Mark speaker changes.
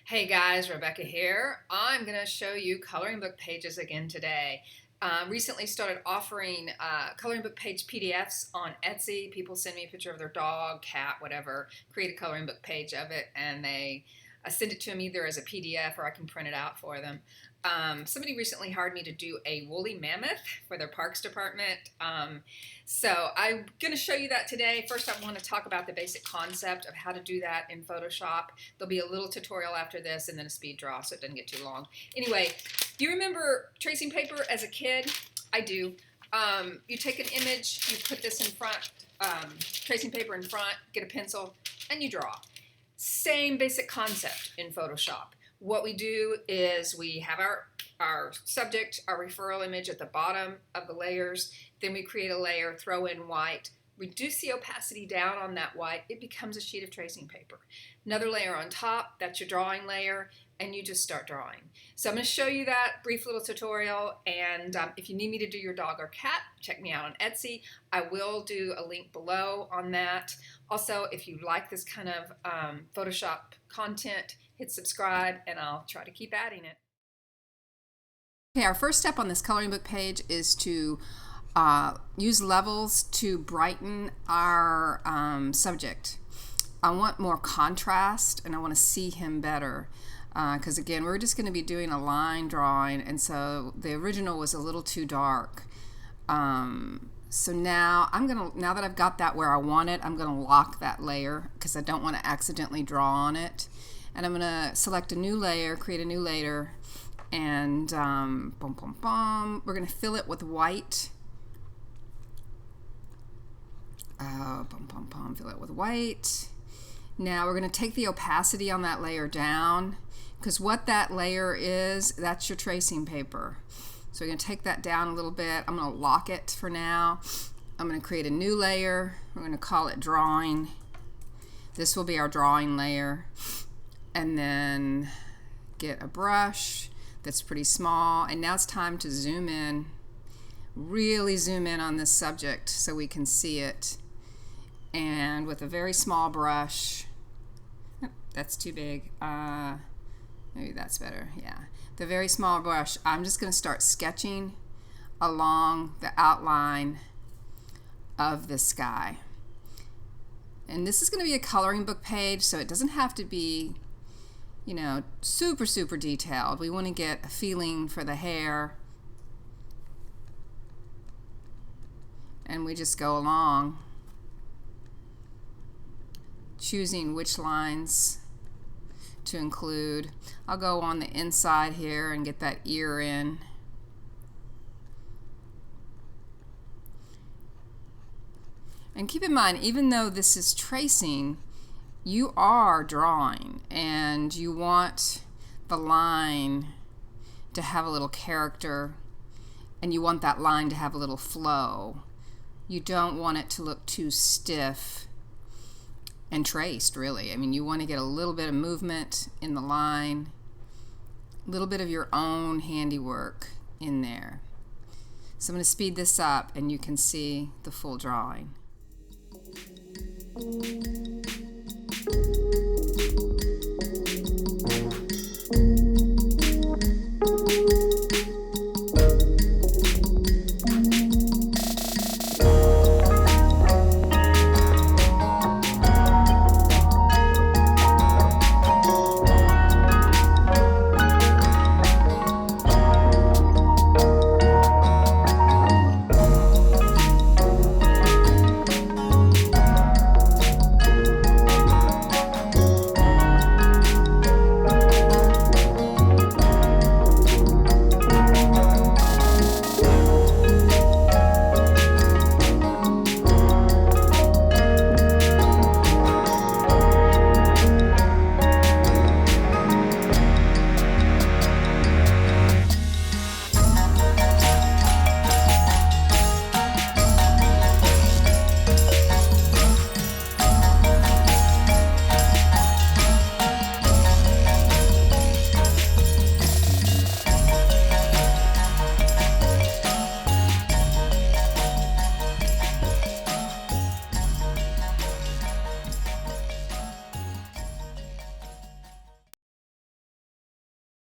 Speaker 1: Hey guys, Rebecca here. I'm going to show you coloring book pages again today. Recently started offering coloring book page PDFs on Etsy. People send me a picture of their dog, cat, whatever, create a coloring book page of it, and they send it to them either as a PDF or I can print it out for them. Somebody recently hired me to do a woolly mammoth for their parks department. So I'm going to show you that today. First, I want to talk about the basic concept of how to do that in Photoshop. There'll be a little tutorial after this and then a speed draw so it doesn't get too long. Anyway, do you remember tracing paper as a kid? I do. You take an image, you put this in front, tracing paper in front, get a pencil, and you draw. Same basic concept in Photoshop. What we do is we have our subject, our referral image at the bottom of the layers. Then we create a layer, throw in white, reduce the opacity down on that white. It becomes a sheet of tracing paper. Another layer on top, that's your drawing layer, and you just start drawing. So I'm going to show you that brief little tutorial, and if you need me to do your dog or cat, check me out on Etsy. I will do a link below on that. Also, if you like this kind of Photoshop content, hit subscribe, and I'll try to keep adding it. Okay, our first step on this coloring book page is to use levels to brighten our subject. I want more contrast and I want to see him better because again we're just going to be doing a line drawing, and so the original was a little too dark. So now now that I've got that where I want it, I'm going to lock that layer because I don't want to accidentally draw on it. And I'm going to select a new layer, create a new layer, and we're going to fill it with white. Fill it with white. Now we're going to take the opacity on that layer down because what that layer is, that's your tracing paper. So we're going to take that down a little bit. I'm going to lock it for now. I'm going to create a new layer. We're going to call it drawing. This will be our drawing layer. And then get a brush that's pretty small. And now it's time to zoom in. Really zoom in on this subject so we can see it. And with a very small brush, that's too big. Maybe that's better. Yeah. The very small brush, I'm just going to start sketching along the outline of the sky. And this is going to be a coloring book page, so it doesn't have to be, you know, super detailed. We want to get a feeling for the hair. And we just go along, choosing which lines to include. I'll go on the inside here and get that ear in. And keep in mind, even though this is tracing, you are drawing and you want the line to have a little character and you want that line to have a little flow. You don't want it to look too stiff and traced, really. I mean, you want to get a little bit of movement in the line, a little bit of your own handiwork in there. So I'm going to speed this up and you can see the full drawing.